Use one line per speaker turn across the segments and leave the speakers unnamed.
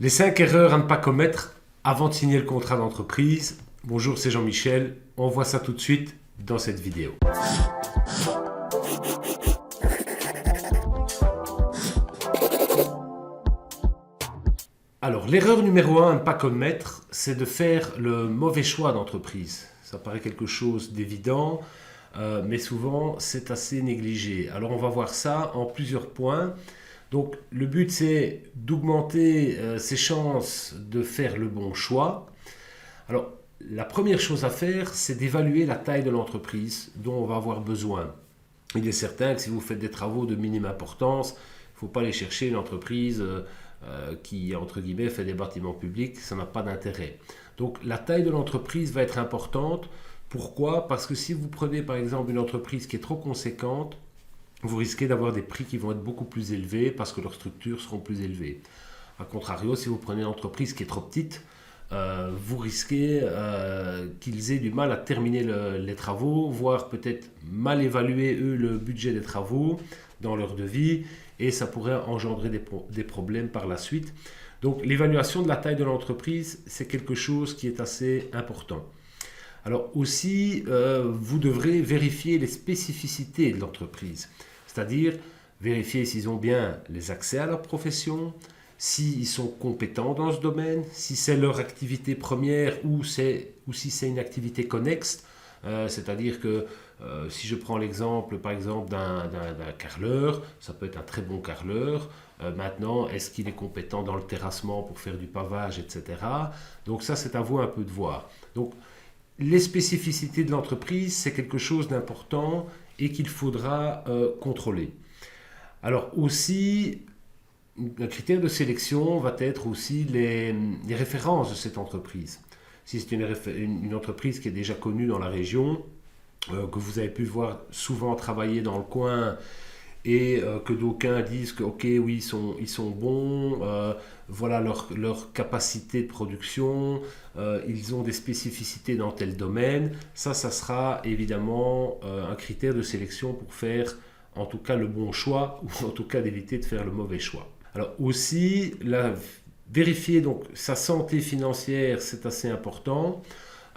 Les 5 erreurs à ne pas commettre avant de signer le contrat d'entreprise. Bonjour, c'est Jean-Michel. On voit ça tout de suite dans cette vidéo. Alors, l'erreur numéro 1 à ne pas commettre, c'est de faire le mauvais choix d'entreprise. Ça paraît quelque chose d'évident, mais souvent c'est assez négligé. Alors, on va voir ça en plusieurs points. Donc, le but, c'est d'augmenter ses chances de faire le bon choix. Alors, la première chose à faire, c'est d'évaluer la taille de l'entreprise dont on va avoir besoin. Il est certain que si vous faites des travaux de minime importance, il ne faut pas aller chercher une entreprise qui, entre guillemets, fait des bâtiments publics. Ça n'a pas d'intérêt. Donc, la taille de l'entreprise va être importante. Pourquoi ? Parce que si vous prenez, par exemple, une entreprise qui est trop conséquente, vous risquez d'avoir des prix qui vont être beaucoup plus élevés parce que leurs structures seront plus élevées. A contrario, si vous prenez une entreprise qui est trop petite, vous risquez qu'ils aient du mal à terminer les travaux, voire peut-être mal évaluer eux le budget des travaux dans leur devis, et ça pourrait engendrer des problèmes par la suite. Donc l'évaluation de la taille de l'entreprise, c'est quelque chose qui est assez important. Alors aussi, vous devrez vérifier les spécificités de l'entreprise, c'est-à-dire vérifier s'ils ont bien les accès à leur profession, s'ils sont compétents dans ce domaine, si c'est leur activité première ou si c'est une activité connexe, c'est-à-dire que si je prends l'exemple par exemple d'un carreleur, ça peut être un très bon carreleur. Maintenant, est-ce qu'il est compétent dans le terrassement pour faire du pavage, etc. Donc ça, c'est à vous un peu de voir. Donc, les spécificités de l'entreprise, c'est quelque chose d'important et qu'il faudra contrôler. Alors aussi, un critère de sélection va être aussi les références de cette entreprise. Si c'est une entreprise qui est déjà connue dans la région, que vous avez pu voir souvent travailler dans le coin, et que d'aucuns disent que ok, oui, ils sont bons, voilà leur capacité de production, ils ont des spécificités dans tel domaine, ça sera évidemment un critère de sélection pour faire en tout cas le bon choix, ou en tout cas d'éviter de faire le mauvais choix. Alors aussi, vérifier donc sa santé financière, c'est assez important.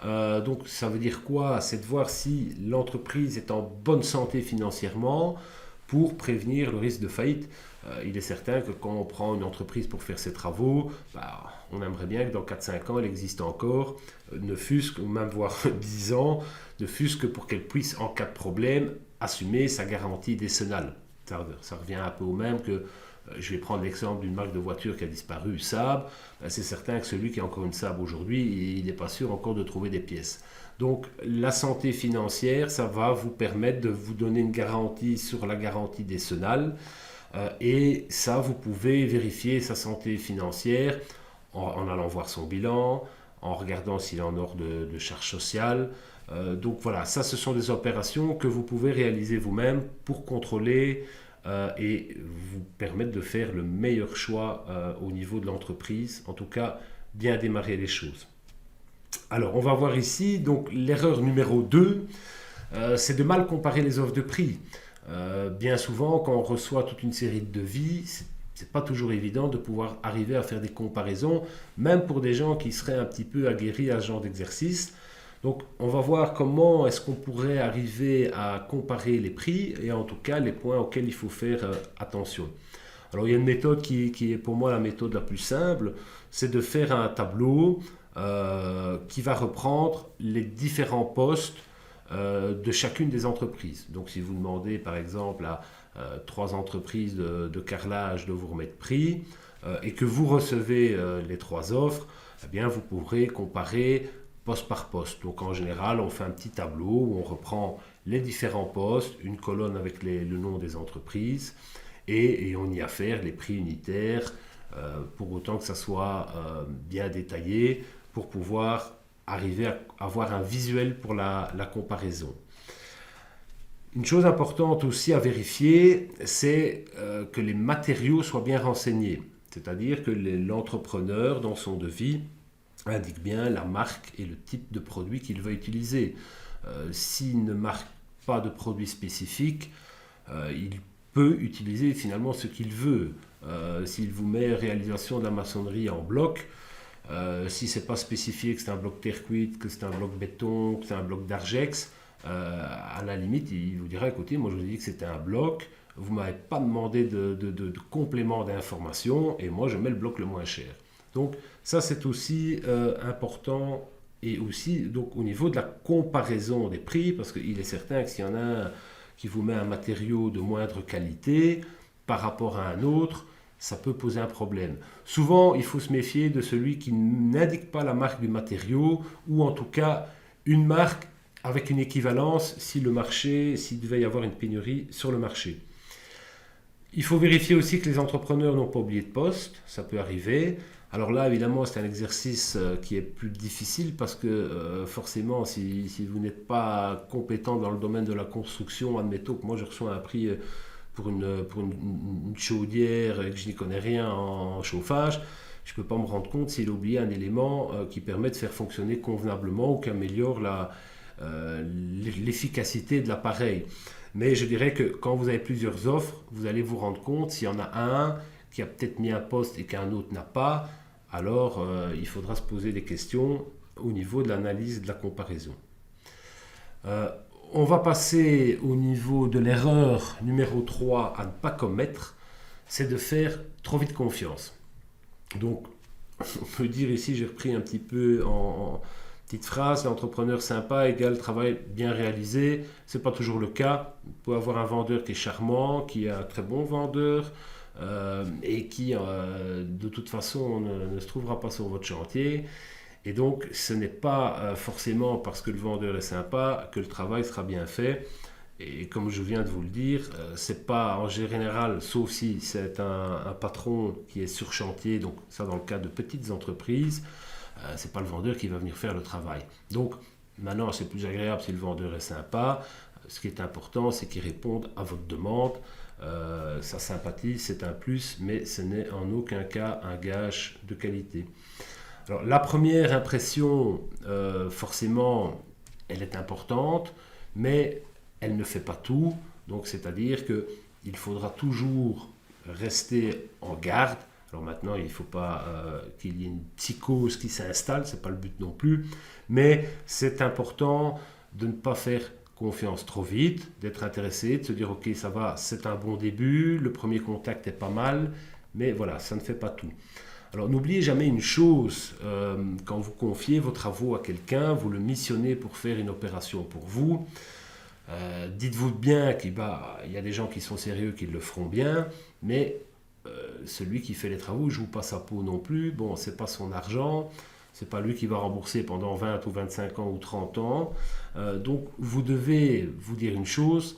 Donc ça veut dire quoi ? C'est de voir si l'entreprise est en bonne santé financièrement, pour prévenir le risque de faillite. Il est certain que quand on prend une entreprise pour faire ses travaux, on aimerait bien que dans 4-5 ans, elle existe encore, ne fût-ce que, ou même voire 10 ans, ne fût-ce que pour qu'elle puisse, en cas de problème, assumer sa garantie décennale. Ça revient un peu au même que, je vais prendre l'exemple d'une marque de voiture qui a disparu, Saab. C'est certain que celui qui a encore une Saab aujourd'hui, il n'est pas sûr encore de trouver des pièces. Donc la santé financière, ça va vous permettre de vous donner une garantie sur la garantie décennale. Et ça, vous pouvez vérifier sa santé financière en allant voir son bilan, en regardant s'il est en ordre de charge sociale. Donc voilà, ça ce sont des opérations que vous pouvez réaliser vous-même pour contrôler et vous permettre de faire le meilleur choix au niveau de l'entreprise, en tout cas bien démarrer les choses. Alors on va voir ici, donc l'erreur numéro 2, c'est de mal comparer les offres de prix. Bien souvent, quand on reçoit toute une série de devis, c'est pas toujours évident de pouvoir arriver à faire des comparaisons, même pour des gens qui seraient un petit peu aguerris à ce genre d'exercice. Donc on va voir comment est-ce qu'on pourrait arriver à comparer les prix et en tout cas les points auxquels il faut faire attention. Alors il y a une méthode qui est pour moi la méthode la plus simple, c'est de faire un tableau qui va reprendre les différents postes de chacune des entreprises. Donc si vous demandez par exemple à 3 entreprises de carrelage de vous remettre prix et que vous recevez les 3 offres, eh bien vous pourrez comparer poste par poste. Donc en général, on fait un petit tableau où on reprend les différents postes, une colonne avec le nom des entreprises et on y affaire les prix unitaires pour autant que ça soit bien détaillé pour pouvoir arriver à avoir un visuel pour la comparaison. Une chose importante aussi à vérifier, c'est que les matériaux soient bien renseignés. C'est-à-dire que l'entrepreneur, dans son devis, indique bien la marque et le type de produit qu'il va utiliser. S'il ne marque pas de produit spécifique, il peut utiliser finalement ce qu'il veut. S'il vous met réalisation de la maçonnerie en bloc, si c'est pas spécifié que c'est un bloc terre cuite, que c'est un bloc béton, que c'est un bloc d'argex, à la limite, il vous dira, écoutez, moi je vous ai dit que c'était un bloc, vous ne m'avez pas demandé de complément d'information, et moi je mets le bloc le moins cher. Donc ça c'est aussi important, et aussi donc, au niveau de la comparaison des prix, parce qu'il est certain que s'il y en a un qui vous met un matériau de moindre qualité par rapport à un autre, ça peut poser un problème. Souvent, il faut se méfier de celui qui n'indique pas la marque du matériau, ou en tout cas une marque avec une équivalence s'il devait y avoir une pénurie sur le marché. Il faut vérifier aussi que les entrepreneurs n'ont pas oublié de poste, ça peut arriver. Alors là, évidemment, c'est un exercice qui est plus difficile parce que forcément, si vous n'êtes pas compétent dans le domaine de la construction, admettons que moi je reçois un prix pour une chaudière et que je n'y connais rien en chauffage, je ne peux pas me rendre compte s'il a oublié un élément qui permet de faire fonctionner convenablement ou qui améliore l'efficacité de l'appareil. Mais je dirais que quand vous avez plusieurs offres, vous allez vous rendre compte s'il y en a un qui a peut-être mis un poste et qu'un autre n'a pas, alors il faudra se poser des questions au niveau de l'analyse de la comparaison. On va passer au niveau de l'erreur numéro 3 à ne pas commettre, c'est de faire trop vite confiance. Donc, on peut dire ici, j'ai repris un petit peu en petite phrase, l'entrepreneur sympa égale travail bien réalisé. Ce n'est pas toujours le cas. Vous pouvez avoir un vendeur qui est charmant, qui est un très bon vendeur et qui, de toute façon, ne se trouvera pas sur votre chantier. Et donc, ce n'est pas forcément parce que le vendeur est sympa que le travail sera bien fait. Et comme je viens de vous le dire, c'est pas en général, sauf si c'est un patron qui est sur chantier, donc ça dans le cas de petites entreprises, c'est pas le vendeur qui va venir faire le travail. Donc maintenant, c'est plus agréable si le vendeur est sympa. Ce qui est important, c'est qu'il réponde à votre demande. Sa sympathie, c'est un plus, mais ce n'est en aucun cas un gage de qualité. Alors, la première impression, forcément, elle est importante, mais elle ne fait pas tout. Donc, c'est-à-dire qu'il faudra toujours rester en garde. Alors maintenant, il ne faut pas qu'il y ait une psychose qui s'installe, ce n'est pas le but non plus. Mais c'est important de ne pas faire confiance trop vite, d'être intéressé, de se dire « Ok, ça va, c'est un bon début, le premier contact est pas mal, mais voilà, ça ne fait pas tout. » Alors n'oubliez jamais une chose, quand vous confiez vos travaux à quelqu'un, vous le missionnez pour faire une opération pour vous. Dites-vous bien qu'il y a des gens qui sont sérieux, qui le feront bien, mais celui qui fait les travaux ne joue pas sa peau non plus. Bon, c'est pas son argent, c'est pas lui qui va rembourser pendant 20 ou 25 ans ou 30 ans. Donc vous devez vous dire une chose,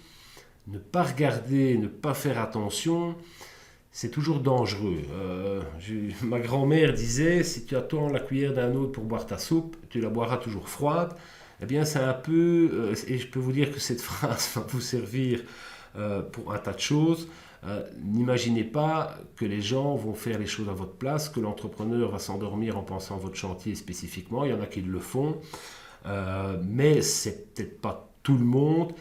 ne pas regarder, ne pas faire attention, c'est toujours dangereux. Ma grand-mère disait, si tu attends la cuillère d'un autre pour boire ta soupe, tu la boiras toujours froide. Eh bien, c'est un peu, et je peux vous dire que cette phrase va vous servir pour un tas de choses. N'imaginez pas que les gens vont faire les choses à votre place, que l'entrepreneur va s'endormir en pensant à votre chantier spécifiquement. Il y en a qui le font, mais c'est peut-être pas tout le monde,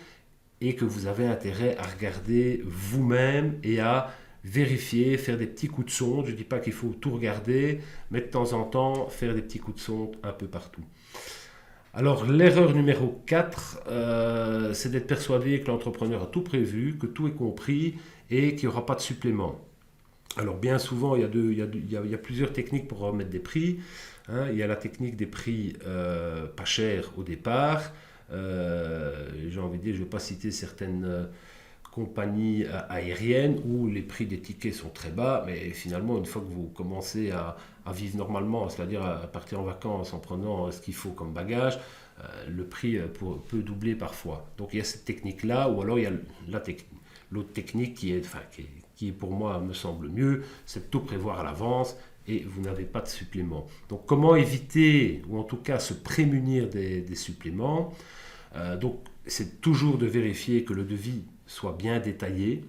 et que vous avez intérêt à regarder vous-même et à vérifier, faire des petits coups de sonde. Je ne dis pas qu'il faut tout regarder, mais de temps en temps, faire des petits coups de sonde un peu partout. Alors, l'erreur numéro 4, c'est d'être persuadé que l'entrepreneur a tout prévu, que tout est compris et qu'il n'y aura pas de supplément. Alors, bien souvent, il y a plusieurs techniques pour remettre des prix. Il y a la technique des prix pas chers au départ. J'ai envie de dire, je ne vais pas citer certaines compagnies aériennes où les prix des tickets sont très bas, mais finalement, une fois que vous commencez à vivre normalement, c'est-à-dire à partir en vacances en prenant ce qu'il faut comme bagage, le prix peut doubler parfois. Donc il y a cette technique-là, ou alors il y a l'autre technique qui pour moi me semble mieux, c'est de tout prévoir à l'avance et vous n'avez pas de supplément. Donc comment éviter, ou en tout cas se prémunir des suppléments? Donc c'est toujours de vérifier que le devis soit bien détaillé,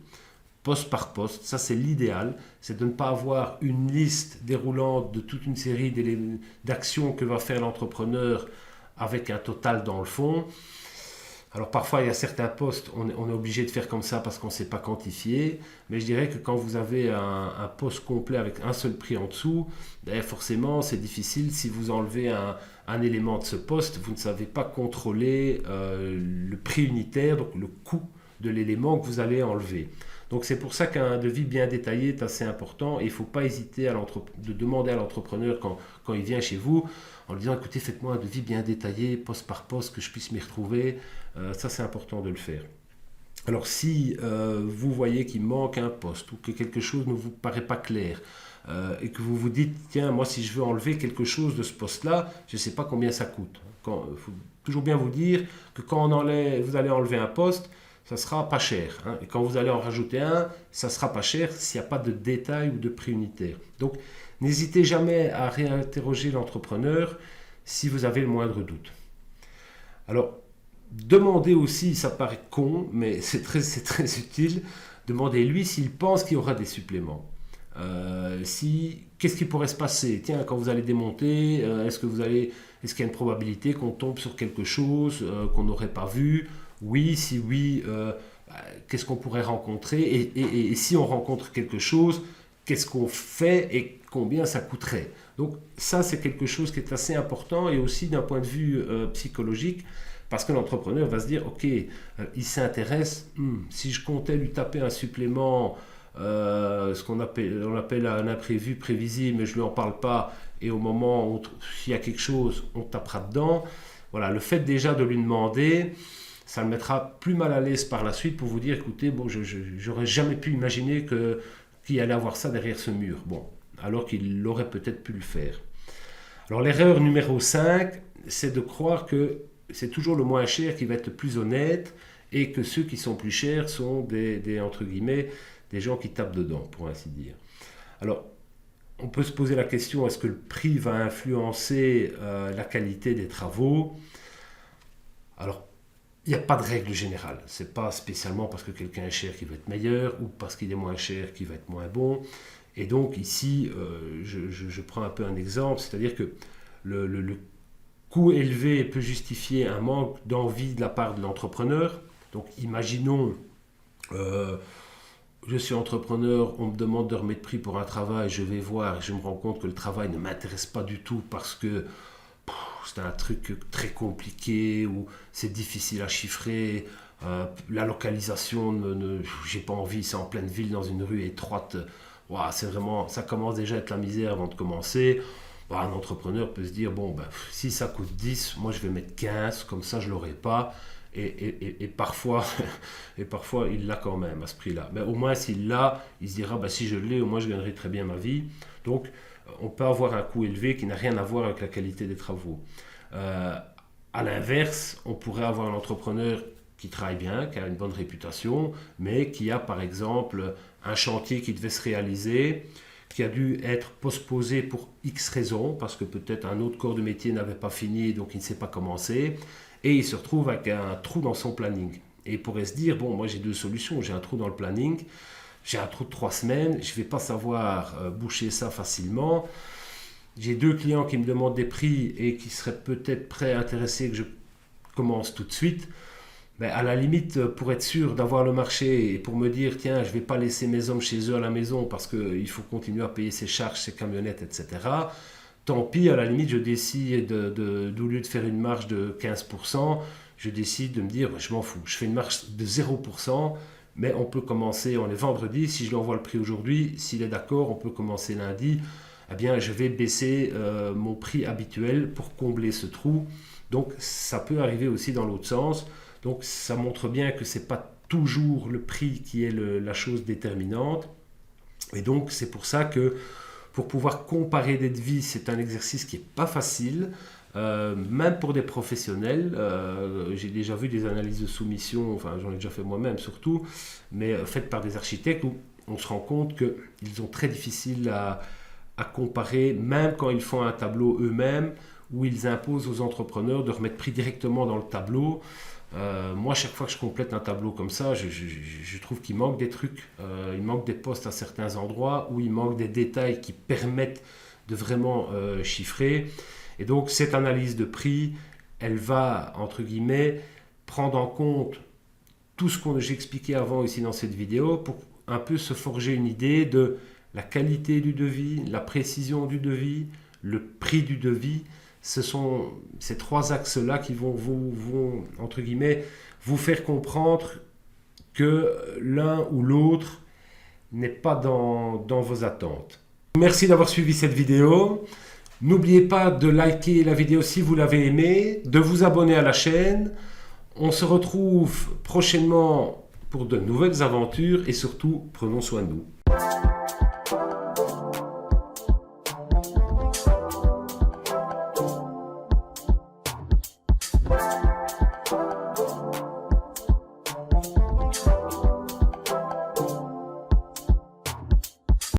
poste par poste. Ça, c'est l'idéal. C'est de ne pas avoir une liste déroulante de toute une série d'actions que va faire l'entrepreneur avec un total dans le fond. Alors parfois, il y a certains postes, on est obligé de faire comme ça parce qu'on ne sait pas quantifier, mais je dirais que quand vous avez un poste complet avec un seul prix en dessous, ben forcément c'est difficile. Si vous enlevez un élément de ce poste, vous ne savez pas contrôler le prix unitaire, donc le coût de l'élément que vous allez enlever. Donc c'est pour ça qu'un devis bien détaillé est assez important et il ne faut pas hésiter de demander à l'entrepreneur quand il vient chez vous en lui disant écoutez faites-moi un devis bien détaillé poste par poste que je puisse m'y retrouver. Ça c'est important de le faire. Alors si vous voyez qu'il manque un poste ou que quelque chose ne vous paraît pas clair et que vous vous dites tiens moi si je veux enlever quelque chose de ce poste là je ne sais pas combien ça coûte. Il faut toujours bien vous dire que quand vous allez enlever un poste ça sera pas cher. Hein. Et quand vous allez en rajouter un, ça sera pas cher s'il n'y a pas de détail ou de prix unitaire. Donc, n'hésitez jamais à réinterroger l'entrepreneur si vous avez le moindre doute. Alors, demandez aussi, ça paraît con, mais c'est très utile, demandez-lui s'il pense qu'il y aura des suppléments. Qu'est-ce qui pourrait se passer? Tiens, quand vous allez démonter, est-ce qu'il y a une probabilité qu'on tombe sur quelque chose qu'on n'aurait pas vu? Oui, si oui, qu'est-ce qu'on pourrait rencontrer et si on rencontre quelque chose, qu'est-ce qu'on fait et combien ça coûterait? Donc ça, c'est quelque chose qui est assez important et aussi d'un point de vue psychologique parce que l'entrepreneur va se dire, ok, il s'intéresse, si je comptais lui taper un supplément, ce qu'on appelle un imprévu prévisible, mais je ne lui en parle pas et au moment où s'il y a quelque chose, on tapera dedans. Voilà, le fait déjà de lui demander, ça le mettra plus mal à l'aise par la suite pour vous dire écoutez, bon, j'aurais jamais pu imaginer qu'il allait avoir ça derrière ce mur. Bon, alors qu'il aurait peut-être pu le faire. Alors l'erreur numéro 5, c'est de croire que c'est toujours le moins cher qui va être le plus honnête et que ceux qui sont plus chers sont entre guillemets, des gens qui tapent dedans, pour ainsi dire. Alors, on peut se poser la question, est-ce que le prix va influencer la qualité des travaux? Alors, il n'y a pas de règle générale. Ce n'est pas spécialement parce que quelqu'un est cher qu'il va être meilleur ou parce qu'il est moins cher qu'il va être moins bon. Et donc ici, je prends un peu un exemple, c'est-à-dire que le coût élevé peut justifier un manque d'envie de la part de l'entrepreneur. Donc imaginons, je suis entrepreneur, on me demande de remettre prix pour un travail, je vais voir et je me rends compte que le travail ne m'intéresse pas du tout parce que c'est un truc très compliqué ou c'est difficile à chiffrer. La localisation, j'ai pas envie, c'est en pleine ville dans une rue étroite. Ouah, c'est vraiment, ça commence déjà à être la misère avant de commencer. Bah, un entrepreneur peut se dire bon, ben, si ça coûte 10, moi je vais mettre 15, comme ça je l'aurai pas. Et parfois, il l'a quand même à ce prix-là. Mais au moins s'il l'a, il se dira bah, si je l'ai, au moins je gagnerai très bien ma vie. Donc on peut avoir un coût élevé qui n'a rien à voir avec la qualité des travaux. À l'inverse, on pourrait avoir un entrepreneur qui travaille bien, qui a une bonne réputation, mais qui a par exemple un chantier qui devait se réaliser, qui a dû être postposé pour X raisons, parce que peut-être un autre corps de métier n'avait pas fini, donc il ne sait pas commencer, et il se retrouve avec un trou dans son planning. Et il pourrait se dire, bon, moi j'ai deux solutions, j'ai un trou dans le planning, j'ai un trou de 3 semaines, je ne vais pas savoir boucher ça facilement. J'ai 2 clients qui me demandent des prix et qui seraient peut-être prêts, intéressés que je commence tout de suite. Mais à la limite, pour être sûr d'avoir le marché et pour me dire, tiens, je ne vais pas laisser mes hommes chez eux à la maison parce qu'il faut continuer à payer ses charges, ses camionnettes, etc. Tant pis, à la limite, je décide, au lieu de faire une marge de 15%, je décide de me dire, je m'en fous, je fais une marge de 0%. Mais on peut commencer, on est vendredi, si je lui envoie le prix aujourd'hui, s'il est d'accord, on peut commencer lundi. Eh bien, je vais baisser mon prix habituel pour combler ce trou. Donc, ça peut arriver aussi dans l'autre sens. Donc, ça montre bien que ce n'est pas toujours le prix qui est la chose déterminante. Et donc, c'est pour ça que pour pouvoir comparer des devis, c'est un exercice qui n'est pas facile. Même pour des professionnels, j'ai déjà vu des analyses de soumission, enfin j'en ai déjà fait moi-même surtout, mais faites par des architectes où on se rend compte qu'ils sont très difficiles à comparer, même quand ils font un tableau eux-mêmes, où ils imposent aux entrepreneurs de remettre prix directement dans le tableau. Moi, chaque fois que je complète un tableau comme ça, je trouve qu'il manque des trucs, il manque des postes à certains endroits, où il manque des détails qui permettent de vraiment chiffrer. Et donc, cette analyse de prix, elle va, entre guillemets, prendre en compte tout ce que j'ai expliqué avant ici dans cette vidéo pour un peu se forger une idée de la qualité du devis, la précision du devis, le prix du devis. Ce sont ces trois axes-là qui vont entre guillemets, vous faire comprendre que l'un ou l'autre n'est pas dans vos attentes. Merci d'avoir suivi cette vidéo. N'oubliez pas de liker la vidéo si vous l'avez aimée, de vous abonner à la chaîne. On se retrouve prochainement pour de nouvelles aventures et surtout, prenons soin de nous.